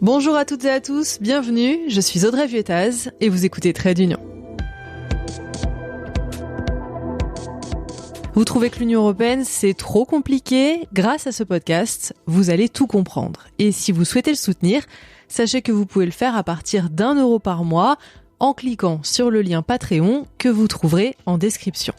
Bonjour à toutes et à tous, bienvenue, je suis Audrey Vuettaz et vous écoutez Trait d'Union. Vous trouvez que l'Union européenne c'est trop compliqué? Grâce à ce podcast, vous allez tout comprendre. Et si vous souhaitez le soutenir, sachez que vous pouvez le faire à partir d'1 € par mois en cliquant sur le lien Patreon que vous trouverez en description.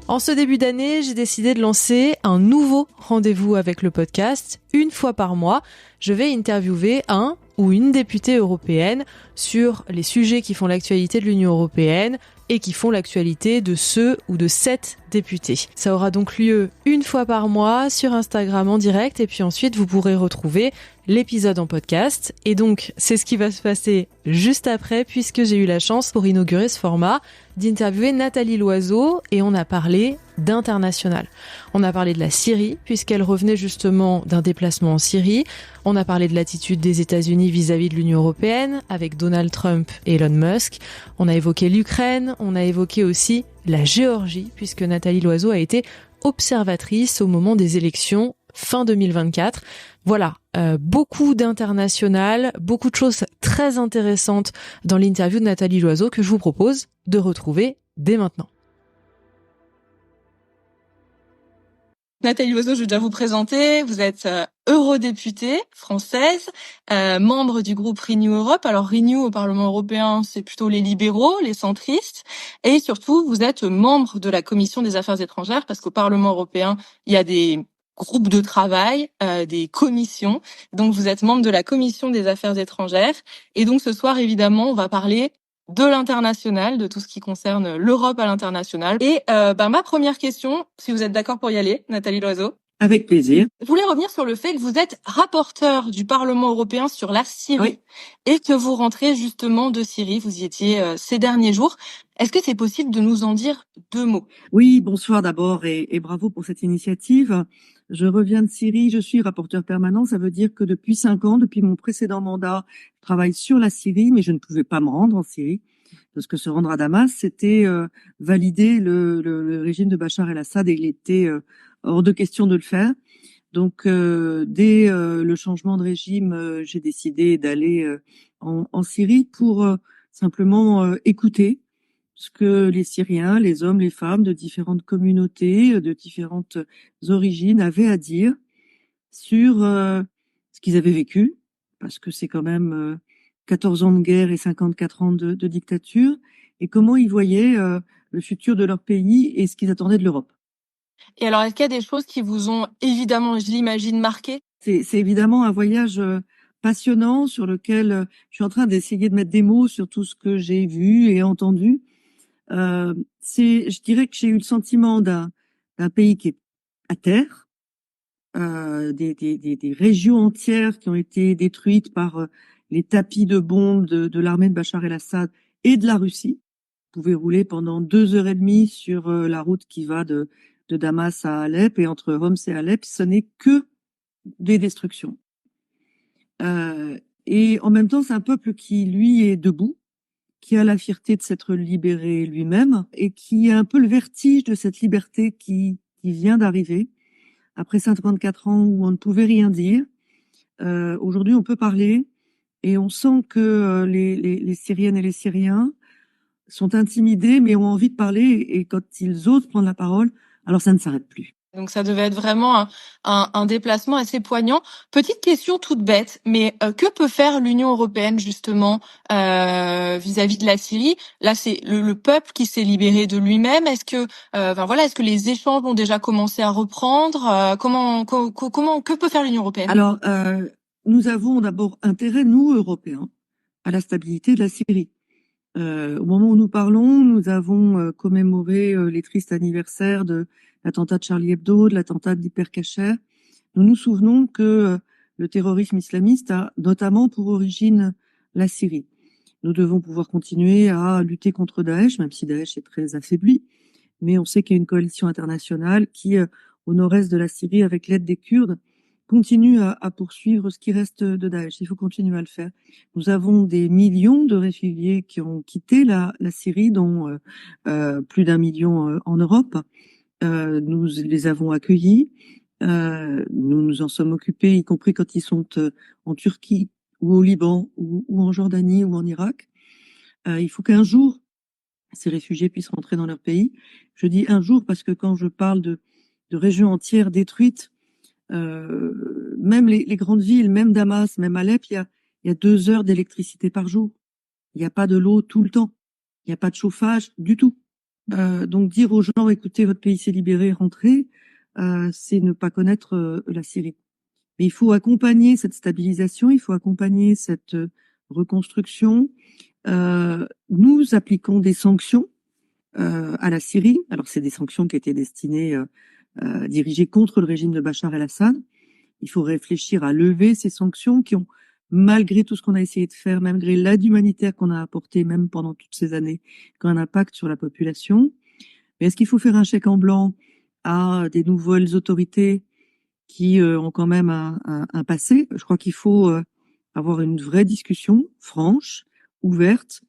En ce début d'année, j'ai décidé de lancer un nouveau rendez-vous avec le podcast. Une fois par mois, je vais interviewer un ou une députée européenne sur les sujets qui font l'actualité de l'Union européenne et qui font l'actualité de ceux ou de cette députés. Ça aura donc lieu une fois par mois sur Instagram en direct et puis ensuite vous pourrez retrouver l'épisode en podcast. Et donc, c'est ce qui va se passer juste après puisque j'ai eu la chance pour inaugurer ce format d'interviewer Nathalie Loiseau et on a parlé d'international. On a parlé de la Syrie puisqu'elle revenait justement d'un déplacement en Syrie. On a parlé de l'attitude des États-Unis vis-à-vis de l'Union européenne avec Donald Trump et Elon Musk. On a évoqué l'Ukraine, on a évoqué aussi la Géorgie puisque Nathalie Loiseau a été observatrice au moment des élections fin 2024. Voilà, beaucoup d'international, beaucoup de choses très intéressantes dans l'interview de Nathalie Loiseau que je vous propose de retrouver dès maintenant. Nathalie Loiseau, je vais déjà vous présenter. Vous êtes eurodéputée française, membre du groupe Renew Europe. Alors Renew au Parlement européen, c'est plutôt les libéraux, les centristes. Et surtout, vous êtes membre de la Commission des Affaires étrangères parce qu'au Parlement européen, il y a des groupes de travail, des commissions. Donc vous êtes membre de la Commission des Affaires étrangères. Et donc ce soir, évidemment, on va parler de l'international, de tout ce qui concerne l'Europe à l'international. Et ma première question, si vous êtes d'accord pour y aller, Nathalie Loiseau. Avec plaisir. Je voulais revenir sur le fait que vous êtes rapporteur du Parlement européen sur la Syrie et que vous rentrez justement de Syrie. Vous y étiez ces derniers jours. Est-ce que c'est possible de nous en dire 2 mots? Oui, bonsoir d'abord et bravo pour cette initiative. Je reviens de Syrie, je suis rapporteur permanent. Ça veut dire que depuis 5 ans, depuis mon précédent mandat, je travaille sur la Syrie, mais je ne pouvais pas me rendre en Syrie. Parce que se rendre à Damas, c'était valider le régime de Bachar el-Assad et il était hors de question de le faire. Donc, dès le changement de régime, j'ai décidé d'aller en Syrie pour simplement écouter ce que les Syriens, les hommes, les femmes de différentes communautés, de différentes origines avaient à dire sur ce qu'ils avaient vécu, parce que c'est quand même 14 ans de guerre et 54 ans de dictature, et comment ils voyaient le futur de leur pays et ce qu'ils attendaient de l'Europe. Et alors, est-ce qu'il y a des choses qui vous ont évidemment, je l'imagine, marqué? C'est évidemment un voyage passionnant sur lequel je suis en train d'essayer de mettre des mots sur tout ce que j'ai vu et entendu. Je dirais que j'ai eu le sentiment d'un pays qui est à terre, des régions entières qui ont été détruites par les tapis de bombes de l'armée de Bachar el-Assad et de la Russie. Vous pouvez rouler pendant 2 heures et demie sur la route qui va de Damas à Alep et entre Homs et Alep, ce n'est que des destructions. Et en même temps, c'est un peuple qui, lui, est debout, qui a la fierté de s'être libéré lui-même et qui a un peu le vertige de cette liberté qui vient d'arriver. Après 54 ans où on ne pouvait rien dire, aujourd'hui on peut parler et on sent que les Syriennes et les Syriens sont intimidés mais ont envie de parler et quand ils osent prendre la parole, alors ça ne s'arrête plus. Donc ça devait être vraiment un déplacement assez poignant. Petite question toute bête, mais que peut faire l'Union européenne justement vis-à-vis de la Syrie? Là, c'est le peuple qui s'est libéré de lui-même. Est-ce que, est-ce que les échanges ont déjà commencé à reprendre? Que peut faire l'Union européenne? Alors, nous avons d'abord intérêt, nous Européens, à la stabilité de la Syrie. Au moment où nous parlons, nous avons commémoré les tristes anniversaires de l'attentat de Charlie Hebdo, de l'attentat d'Hypercacher. Nous nous souvenons que le terrorisme islamiste a notamment pour origine la Syrie. Nous devons pouvoir continuer à lutter contre Daesh, même si Daesh est très affaibli. Mais on sait qu'il y a une coalition internationale qui, au nord-est de la Syrie, avec l'aide des Kurdes, continue à poursuivre ce qui reste de Daesh. Il faut continuer à le faire. Nous avons des millions de réfugiés qui ont quitté la Syrie, dont plus d'1 million en Europe. Nous les avons accueillis. Nous nous en sommes occupés, y compris quand ils sont en Turquie ou au Liban ou en Jordanie ou en Irak. Il faut qu'un jour, ces réfugiés puissent rentrer dans leur pays. Je dis un jour parce que quand je parle de régions entières détruites, même les grandes villes, même Damas, même Alep, il y a 2 heures d'électricité par jour. Il n'y a pas de l'eau tout le temps. Il n'y a pas de chauffage du tout. Donc dire aux gens, écoutez, votre pays s'est libéré, rentrez, c'est ne pas connaître la Syrie. Mais il faut accompagner cette stabilisation, il faut accompagner cette reconstruction. Nous appliquons des sanctions à la Syrie. Alors c'est des sanctions qui étaient destinées, dirigées contre le régime de Bachar el-Assad. Il faut réfléchir à lever ces sanctions qui ont, malgré tout ce qu'on a essayé de faire, malgré l'aide humanitaire qu'on a apportée, même pendant toutes ces années, qui ont un impact sur la population. Mais est-ce qu'il faut faire un chèque en blanc à des nouvelles autorités qui ont quand même un passé? Je crois qu'il faut avoir une vraie discussion franche, ouverte,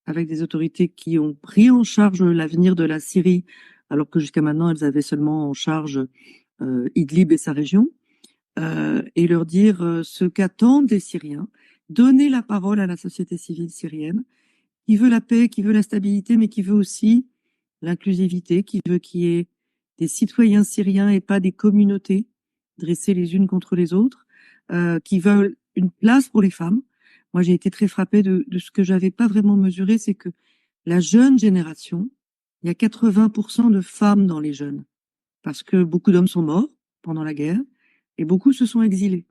avec des autorités qui ont pris en charge l'avenir de la Syrie, alors que jusqu'à maintenant, elles avaient seulement en charge Idlib et sa région, et leur dire ce qu'attendent des Syriens, donner la parole à la société civile syrienne, qui veut la paix, qui veut la stabilité, mais qui veut aussi l'inclusivité, qui veut qu'il y ait des citoyens syriens et pas des communautés dressées les unes contre les autres, qui veulent une place pour les femmes. Moi, j'ai été très frappée de ce que j'avais pas vraiment mesuré, c'est que la jeune génération, il y a 80% de femmes dans les jeunes, parce que beaucoup d'hommes sont morts pendant la guerre et beaucoup se sont exilés.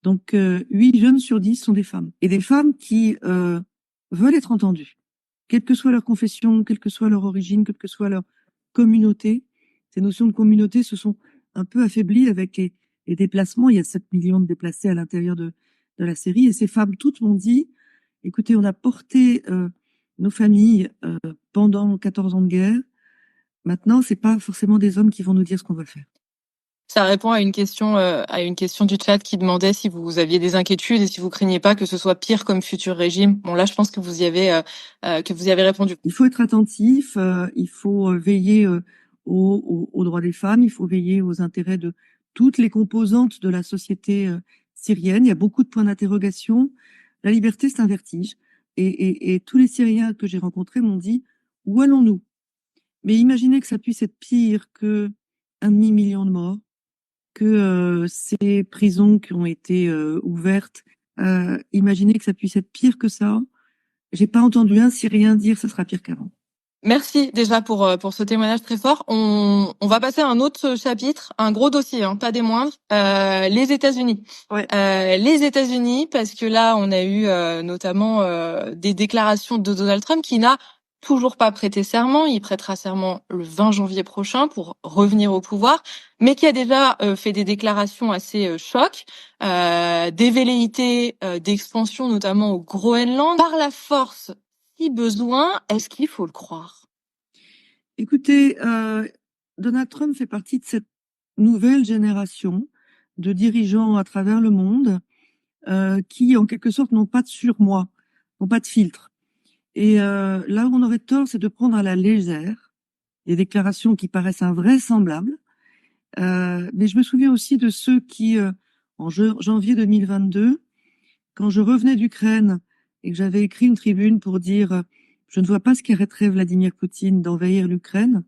Donc, 8 jeunes sur 10 sont des femmes. Et des femmes qui veulent être entendues, quelle que soit leur confession, quelle que soit leur origine, quelle que soit leur communauté. Ces notions de communauté se sont un peu affaiblies avec les déplacements. Il y a 7 millions de déplacés à l'intérieur de la Syrie. Et ces femmes toutes m'ont dit, écoutez, on a porté nos familles pendant 14 ans de guerre. Maintenant, c'est pas forcément des hommes qui vont nous dire ce qu'on va faire. Ça répond à une question du chat qui demandait si vous aviez des inquiétudes et si vous craignez pas que ce soit pire comme futur régime. Bon, là, je pense que vous y avez répondu. Il faut être attentif, il faut veiller aux droits des femmes, il faut veiller aux intérêts de toutes les composantes de la société syrienne. Il y a beaucoup de points d'interrogation. La liberté, c'est un vertige. Et tous les Syriens que j'ai rencontrés m'ont dit, où allons-nous? Mais imaginez que ça puisse être pire que 1,5 million de morts, que ces prisons qui ont été ouvertes, imaginez que ça puisse être pire que ça. J'ai pas entendu un Syrien dire ça sera pire qu'avant. Merci déjà pour ce témoignage très fort. On va passer à un autre chapitre, un gros dossier, hein, pas des moindres. Les États-Unis. Ouais. Les États-Unis, parce que là, on a eu notamment des déclarations de Donald Trump qui n'a toujours pas prêté serment. Il prêtera serment le 20 janvier prochain pour revenir au pouvoir, mais qui a déjà fait des déclarations assez chocs, des velléités d'expansion, notamment au Groenland, par la force. Si besoin, est-ce qu'il faut le croire? Écoutez, Donald Trump fait partie de cette nouvelle génération de dirigeants à travers le monde qui, en quelque sorte, n'ont pas de surmoi, n'ont pas de filtre. Et là où on aurait tort, c'est de prendre à la légère des déclarations qui paraissent invraisemblables. Mais je me souviens aussi de ceux qui, en janvier 2022, quand je revenais d'Ukraine et que j'avais écrit une tribune pour dire je ne vois pas ce qui arrêterait Vladimir Poutine d'envahir l'Ukraine,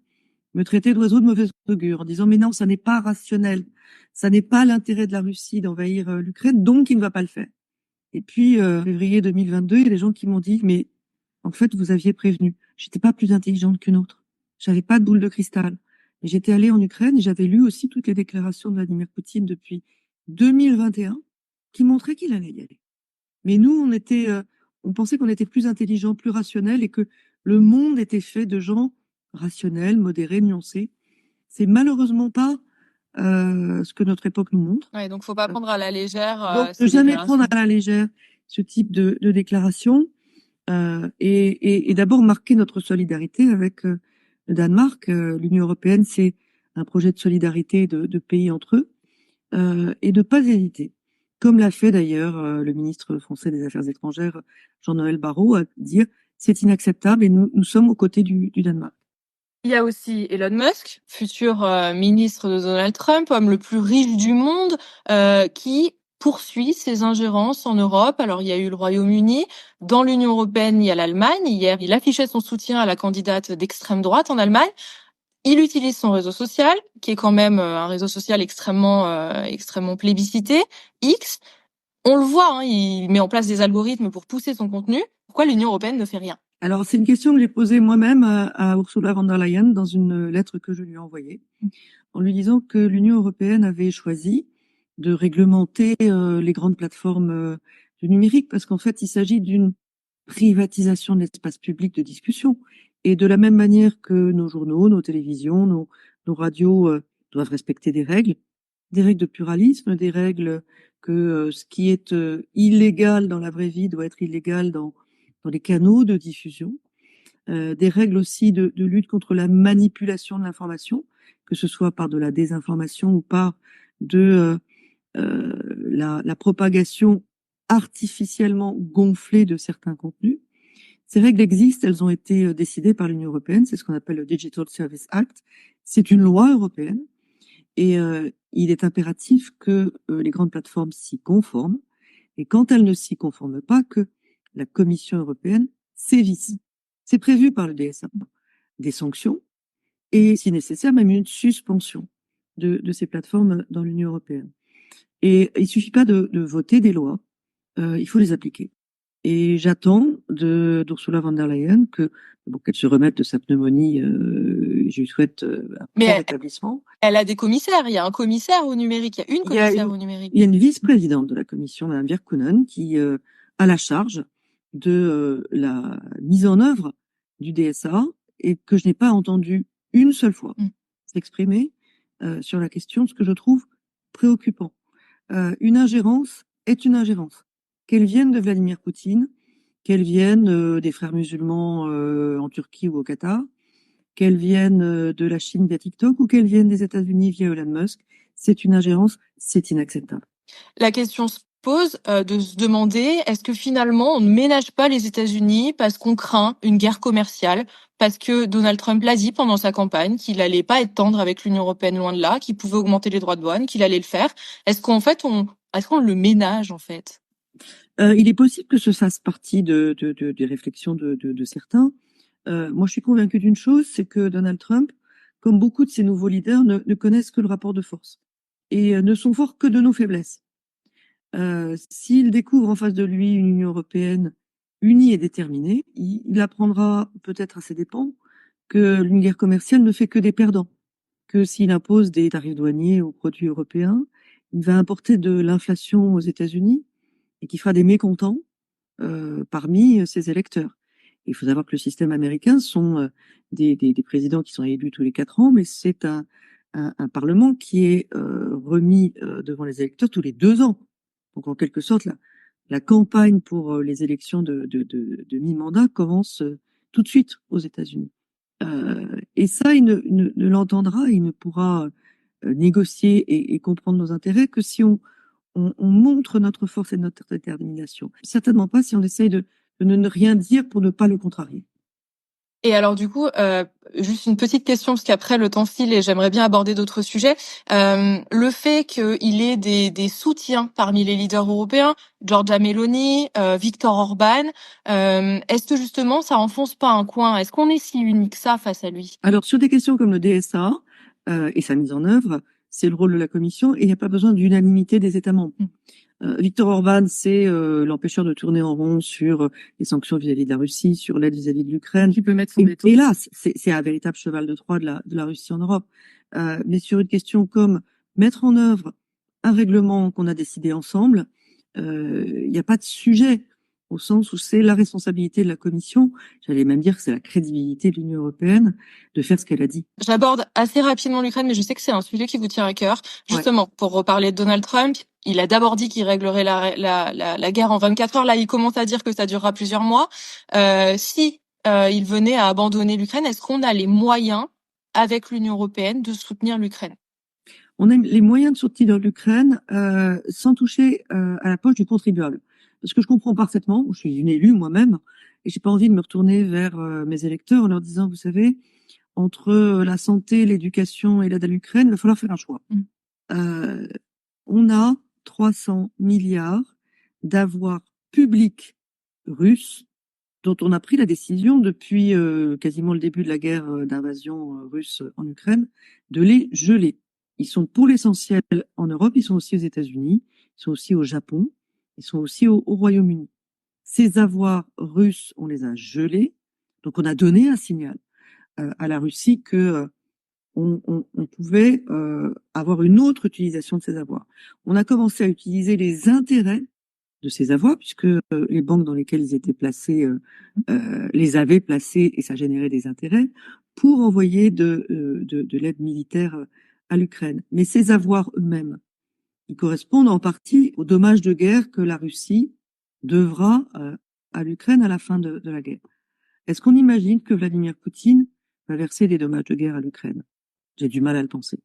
me traitaient d'oiseau de mauvaise augure en disant mais non, ça n'est pas rationnel, ça n'est pas l'intérêt de la Russie d'envahir l'Ukraine, donc il ne va pas le faire. Et puis février 2022, il y a des gens qui m'ont dit mais en fait vous aviez prévenu. J'étais pas plus intelligente qu'une autre. J'avais pas de boule de cristal. Et j'étais allée en Ukraine et j'avais lu aussi toutes les déclarations de Vladimir Poutine depuis 2021 qui montraient qu'il allait y aller. Mais nous, on pensait qu'on était plus intelligent, plus rationnel et que le monde était fait de gens rationnels, modérés, nuancés. C'est malheureusement pas ce que notre époque nous montre. Ouais, donc faut pas prendre à la légère. Donc, ne jamais prendre à la légère ce type de déclaration et d'abord marquer notre solidarité avec le Danemark. L'Union européenne, c'est un projet de solidarité de pays entre eux et de pas hésiter. Comme l'a fait d'ailleurs le ministre français des Affaires étrangères, Jean-Noël Barrot, à dire c'est inacceptable et nous sommes aux côtés du Danemark. Il y a aussi Elon Musk, futur ministre de Donald Trump, homme le plus riche du monde, qui poursuit ses ingérences en Europe. Alors, il y a eu le Royaume-Uni. Dans l'Union européenne, il y a l'Allemagne. Hier, il affichait son soutien à la candidate d'extrême droite en Allemagne. Il utilise son réseau social, qui est quand même un réseau social extrêmement plébiscité, X. On le voit, hein, il met en place des algorithmes pour pousser son contenu. Pourquoi l'Union européenne ne fait rien? Alors, c'est une question que j'ai posée moi-même à Ursula von der Leyen dans une lettre que je lui ai envoyée, en lui disant que l'Union européenne avait choisi de réglementer les grandes plateformes du numérique, parce qu'en fait, il s'agit d'une privatisation de l'espace public de discussion. Et de la même manière que nos journaux, nos télévisions, nos radios doivent respecter des règles de pluralisme, des règles que ce qui est illégal dans la vraie vie doit être illégal dans les canaux de diffusion, des règles aussi de lutte contre la manipulation de l'information, que ce soit par de la désinformation ou par de la propagation artificiellement gonflée de certains contenus. Ces règles existent, elles ont été décidées par l'Union européenne, c'est ce qu'on appelle le Digital Service Act. C'est une loi européenne et il est impératif que les grandes plateformes s'y conforment et quand elles ne s'y conforment pas, que la Commission européenne sévisse. C'est prévu par le DSA. Des sanctions et, si nécessaire, même une suspension de ces plateformes dans l'Union européenne. Et il suffit pas de voter des lois, il faut les appliquer. Et j'attends d'Ursula von der Leyen qu'elle se remette de sa pneumonie. Je lui souhaite un prompt rétablissement. Elle a des commissaires. Il y a un commissaire au numérique. Il y a une commissaire au numérique. Il y a une vice-présidente de la commission, Mme Virkkunen, qui a la charge de la mise en œuvre du DSA et que je n'ai pas entendu une seule fois s'exprimer sur la question, ce que je trouve préoccupant. Une ingérence est une ingérence. Qu'elle vienne de Vladimir Poutine, qu'elle vienne des frères musulmans en Turquie ou au Qatar, qu'elle vienne de la Chine via TikTok ou qu'elle vienne des États-Unis via Elon Musk, c'est une ingérence, c'est inacceptable. La question se pose de se demander, est-ce que finalement on ne ménage pas les États-Unis parce qu'on craint une guerre commerciale, parce que Donald Trump l'a dit pendant sa campagne qu'il allait pas être tendre avec l'Union européenne, loin de là, qu'il pouvait augmenter les droits de douane, qu'il allait le faire. Est-ce qu'on le ménage en fait? Il est possible que ce fasse partie des réflexions de certains. Moi, je suis convaincue d'une chose, c'est que Donald Trump, comme beaucoup de ses nouveaux leaders, ne connaissent que le rapport de force et ne sont forts que de nos faiblesses. S'il découvre en face de lui une Union européenne unie et déterminée, il apprendra peut-être à ses dépens que une guerre commerciale ne fait que des perdants, que s'il impose des tarifs douaniers aux produits européens, il va importer de l'inflation aux États-Unis et qui fera des mécontents parmi ses électeurs. Il faut savoir que le système américain sont des présidents qui sont élus tous les 4 ans, mais c'est un parlement qui est remis devant les électeurs tous les 2 ans. Donc en quelque sorte, la campagne pour les élections de mi-mandat commence tout de suite aux États-Unis. Et ça, il ne l'entendra, il ne pourra négocier et comprendre nos intérêts que si on montre notre force et notre détermination. Certainement pas si on essaye de ne rien dire pour ne pas le contrarier. Et alors du coup, juste une petite question, parce qu'après le temps file et j'aimerais bien aborder d'autres sujets. Le fait qu'il ait des soutiens parmi les leaders européens, Giorgia Meloni, Viktor Orban, est-ce que justement ça enfonce pas un coin? Est-ce qu'on est si unique que ça face à lui? Alors sur des questions comme le DSA et sa mise en œuvre, c'est le rôle de la Commission et il n'y a pas besoin d'unanimité des États membres. Viktor Orban, c'est l'empêcheur de tourner en rond sur les sanctions vis-à-vis de la Russie, sur l'aide vis-à-vis de l'Ukraine. Qui peut mettre son veto. Et là, c'est un véritable cheval de Troie de la Russie en Europe. Mais sur une question comme mettre en œuvre un règlement qu'on a décidé ensemble, il n'y a pas de sujet au sens où c'est la responsabilité de la Commission, j'allais même dire que c'est la crédibilité de l'Union européenne de faire ce qu'elle a dit. J'aborde assez rapidement l'Ukraine, mais je sais que c'est un sujet qui vous tient à cœur. Justement, pour reparler de Donald Trump, il a d'abord dit qu'il réglerait la guerre en 24 heures. Là, il commence à dire que ça durera plusieurs mois. Si il venait à abandonner l'Ukraine, est-ce qu'on a les moyens, avec l'Union européenne, de soutenir l'Ukraine? On a les moyens de soutenir l'Ukraine sans toucher à la poche du contribuable. Parce que je comprends parfaitement, je suis une élue moi-même, et j'ai pas envie de me retourner vers mes électeurs en leur disant, vous savez, entre la santé, l'éducation et l'aide à l'Ukraine, il va falloir faire un choix. On a 300 milliards d'avoirs publics russes dont on a pris la décision depuis quasiment le début de la guerre d'invasion russe en Ukraine de les geler. Ils sont pour l'essentiel en Europe, ils sont aussi aux États-Unis, ils sont aussi au Japon, ils sont aussi au Royaume-Uni. Ces avoirs russes, on les a gelés, donc on a donné un signal à la Russie que on pouvait avoir une autre utilisation de ces avoirs. On a commencé à utiliser les intérêts de ces avoirs, puisque les banques dans lesquelles ils étaient placés les avaient placés et ça générait des intérêts pour envoyer de l'aide militaire à l'Ukraine. Mais ces avoirs eux-mêmes, ils correspondent en partie aux dommages de guerre que la Russie devra à l'Ukraine à la fin de la guerre. Est-ce qu'on imagine que Vladimir Poutine va verser des dommages de guerre à l'Ukraine? J'ai du mal à le penser.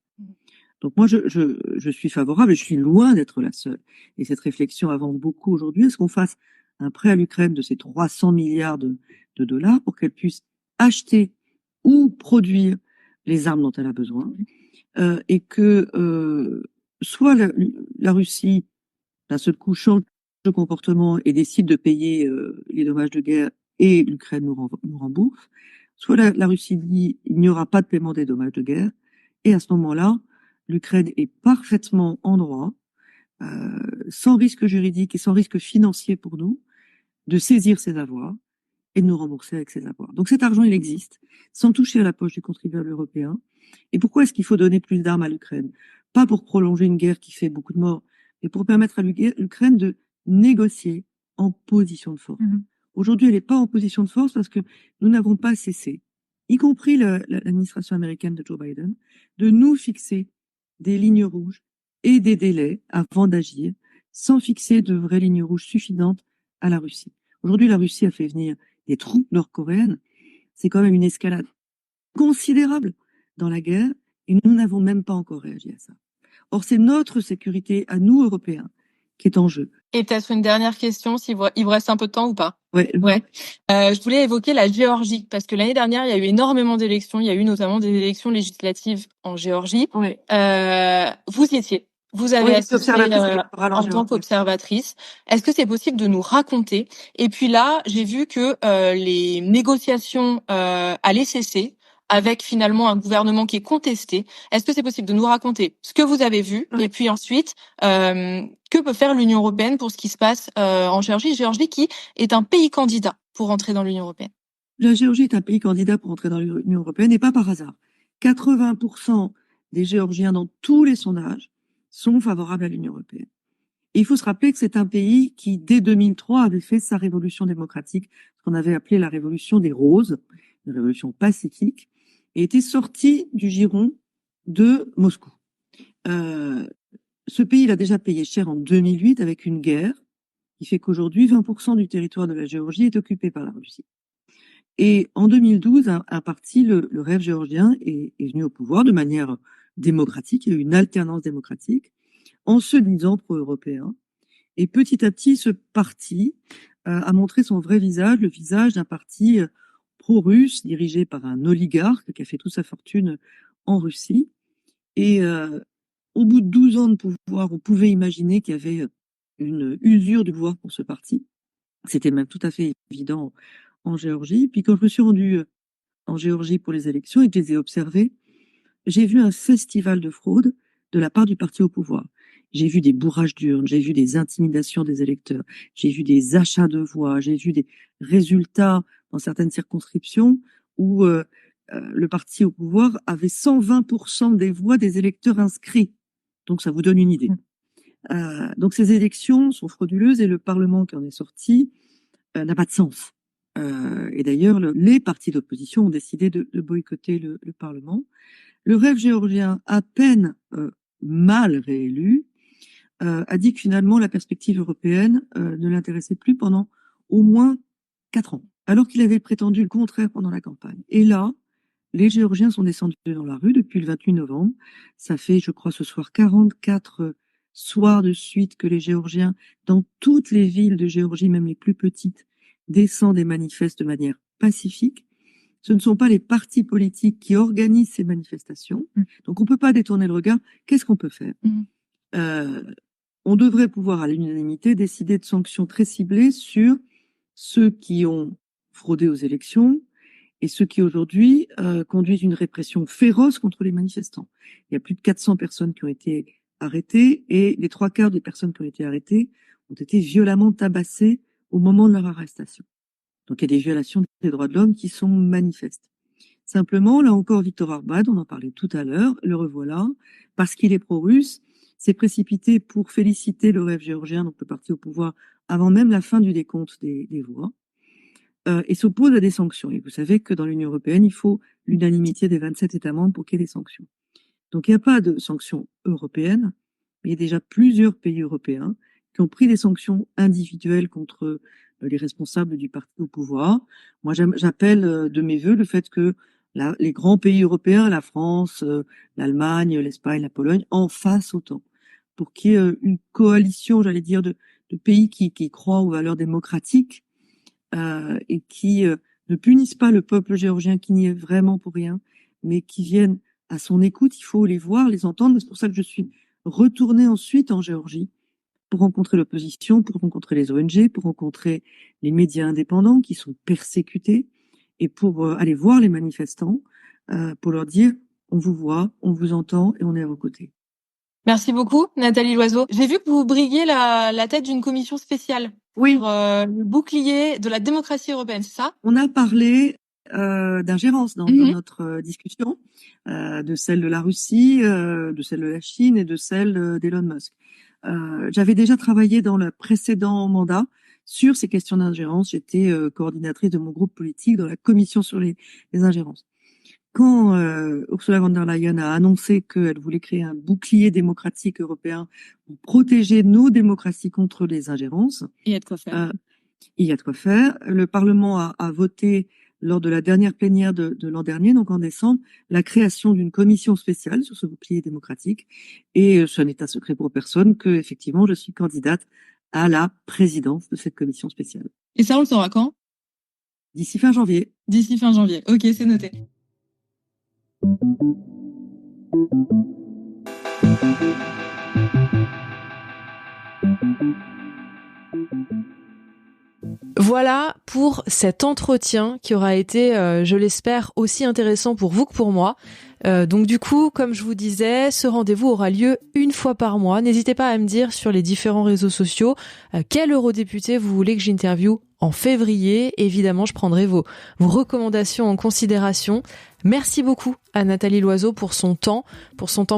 Donc moi, je suis favorable et je suis loin d'être la seule. Et cette réflexion avance beaucoup aujourd'hui. Est-ce qu'on fasse un prêt à l'Ukraine de ces 300 milliards de dollars pour qu'elle puisse acheter ou produire les armes dont elle a besoin et que soit la Russie, d'un seul coup, change de comportement et décide de payer les dommages de guerre et l'Ukraine nous rembourse, soit la Russie dit il n'y aura pas de paiement des dommages de guerre et à ce moment-là, l'Ukraine est parfaitement en droit, sans risque juridique et sans risque financier pour nous, de saisir ses avoirs et de nous rembourser avec ses avoirs. Donc cet argent, il existe, sans toucher à la poche du contribuable européen. Et pourquoi est-ce qu'il faut donner plus d'armes à l'Ukraine? Pas pour prolonger une guerre qui fait beaucoup de morts, mais pour permettre à l'Ukraine de négocier en position de force. Aujourd'hui, elle n'est pas en position de force parce que nous n'avons pas cessé, y compris l'administration américaine de Joe Biden, de nous fixer des lignes rouges et des délais avant d'agir, sans fixer de vraies lignes rouges suffisantes à la Russie. Aujourd'hui, la Russie a fait venir des troupes nord-coréennes. C'est quand même une escalade considérable dans la guerre et nous n'avons même pas encore réagi à ça. Or, c'est notre sécurité à nous, Européens, qui est en jeu. Et peut-être une dernière question, il vous reste un peu de temps ou pas? Ouais. Je voulais évoquer la Géorgie, parce que l'année dernière, il y a eu énormément d'élections. Il y a eu notamment des élections législatives en Géorgie. Ouais. Vous y étiez. Vous avez assisté en tant qu'observatrice. Est-ce que c'est possible de nous raconter? Et puis là, j'ai vu que les négociations allaient cesser avec finalement un gouvernement qui est contesté. Est-ce que c'est possible de nous raconter ce que vous avez vu? Et puis ensuite, que peut faire l'Union européenne pour ce qui se passe en Géorgie? Géorgie qui est un pays candidat pour entrer dans l'Union européenne. La Géorgie est un pays candidat pour entrer dans l'Union européenne et pas par hasard. 80% des Géorgiens dans tous les sondages sont favorables à l'Union européenne. Et il faut se rappeler que c'est un pays qui, dès 2003, avait fait sa révolution démocratique, ce qu'on avait appelé la révolution des roses, une révolution pacifique, et était sorti du giron de Moscou. Ce pays, il a déjà payé cher en 2008 avec une guerre qui fait qu'aujourd'hui, 20% du territoire de la Géorgie est occupé par la Russie. Et en 2012, un parti, le Rêve géorgien, est venu au pouvoir de manière démocratique. Il y a eu une alternance démocratique en se disant pro-européen. Et petit à petit, ce parti a montré son vrai visage, le visage d'un parti pro-russe dirigé par un oligarque qui a fait toute sa fortune en Russie. Et au bout de 12 ans de pouvoir, on pouvait imaginer qu'il y avait une usure du pouvoir pour ce parti. C'était même tout à fait évident en Géorgie. Puis quand je me suis rendue en Géorgie pour les élections et que je les ai observées, j'ai vu un festival de fraude de la part du parti au pouvoir. J'ai vu des bourrages d'urnes, j'ai vu des intimidations des électeurs, j'ai vu des achats de voix, j'ai vu des résultats dans certaines circonscriptions où le parti au pouvoir avait 120% des voix des électeurs inscrits. Donc ça vous donne une idée. Donc ces élections sont frauduleuses et le Parlement qui en est sorti n'a pas de sens. Et d'ailleurs, les partis d'opposition ont décidé de boycotter le Parlement. Le Rêve géorgien, à peine mal réélu, a dit que finalement la perspective européenne ne l'intéressait plus pendant au moins 4 ans, alors qu'il avait prétendu le contraire pendant la campagne. Et là, les Géorgiens sont descendus dans la rue depuis le 28 novembre. Ça fait, je crois, ce soir 44 soirs de suite que les Géorgiens, dans toutes les villes de Géorgie, même les plus petites, descendent et manifestent de manière pacifique. ce ne sont pas les partis politiques qui organisent ces manifestations. Donc on peut pas détourner le regard. Qu'est-ce qu'on peut faire? On devrait pouvoir à l'unanimité décider de sanctions très ciblées sur ceux qui ont fraudé aux élections et ceux qui aujourd'hui conduisent une répression féroce contre les manifestants. Il y a plus de 400 personnes qui ont été arrêtées et les 3/4 des personnes qui ont été arrêtées ont été violemment tabassées au moment de leur arrestation. Donc il y a des violations des droits de l'homme qui sont manifestes. Simplement, là encore, Viktor Orbán, on en parlait tout à l'heure, le revoilà, parce qu'il est pro-russe, s'est précipité pour féliciter le rêve géorgien, donc le parti au pouvoir, avant même la fin du décompte des voix, et s'oppose à des sanctions. Et vous savez que dans l'Union européenne, il faut l'unanimité des 27 États membres pour qu'il y ait des sanctions. Donc il n'y a pas de sanctions européennes, mais il y a déjà plusieurs pays européens qui ont pris des sanctions individuelles contre les responsables du parti au pouvoir. Moi, j'appelle de mes vœux le fait que les grands pays européens, la France, l'Allemagne, l'Espagne, la Pologne, en fassent autant, pour qu'il y ait une coalition, j'allais dire, de pays qui croient aux valeurs démocratiques et qui ne punissent pas le peuple géorgien qui n'y est vraiment pour rien, mais qui viennent à son écoute. Il faut les voir, les entendre. C'est pour ça que je suis retournée ensuite en Géorgie pour rencontrer l'opposition, pour rencontrer les ONG, pour rencontrer les médias indépendants qui sont persécutés et pour aller voir les manifestants, pour leur dire on vous voit, on vous entend et on est à vos côtés. Merci beaucoup, Nathalie Loiseau. J'ai vu que vous briguiez la tête d'une commission spéciale pour le bouclier de la démocratie européenne, c'est ça? On a parlé d'ingérence dans notre discussion, de celle de la Russie, de celle de la Chine et de celle d'Elon Musk. J'avais déjà travaillé dans le précédent mandat sur ces questions d'ingérence. J'étais coordinatrice de mon groupe politique dans la commission sur les ingérences. Quand Ursula von der Leyen a annoncé qu'elle voulait créer un bouclier démocratique européen pour protéger nos démocraties contre les ingérences, il y a de quoi faire. Il y a de quoi faire. Le Parlement a voté lors de la dernière plénière de l'an dernier, donc en décembre, la création d'une commission spéciale sur ce bouclier démocratique. Et ce n'est un secret pour personne que, effectivement, je suis candidate à la présidence de cette commission spéciale. Et ça, on le saura quand? D'ici fin janvier. D'ici fin janvier. Ok, c'est noté. Voilà pour cet entretien qui aura été, je l'espère, aussi intéressant pour vous que pour moi. Donc du coup, comme je vous disais, ce rendez-vous aura lieu une fois par mois. N'hésitez pas à me dire sur les différents réseaux sociaux quel eurodéputé vous voulez que j'interviewe en février. Évidemment, je prendrai vos recommandations en considération. Merci beaucoup à Nathalie Loiseau pour son temps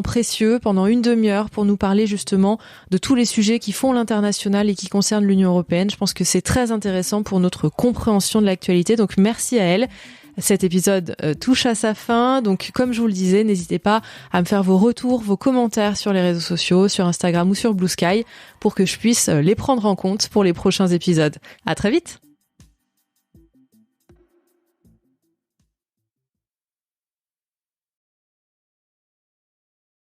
précieux pendant une demi-heure pour nous parler justement de tous les sujets qui font l'international et qui concernent l'Union européenne. Je pense que c'est très intéressant pour notre compréhension de l'actualité. Donc merci à elle. Cet épisode touche à sa fin, donc comme je vous le disais, n'hésitez pas à me faire vos retours, vos commentaires sur les réseaux sociaux, sur Instagram ou sur Blue Sky, pour que je puisse les prendre en compte pour les prochains épisodes. À très vite!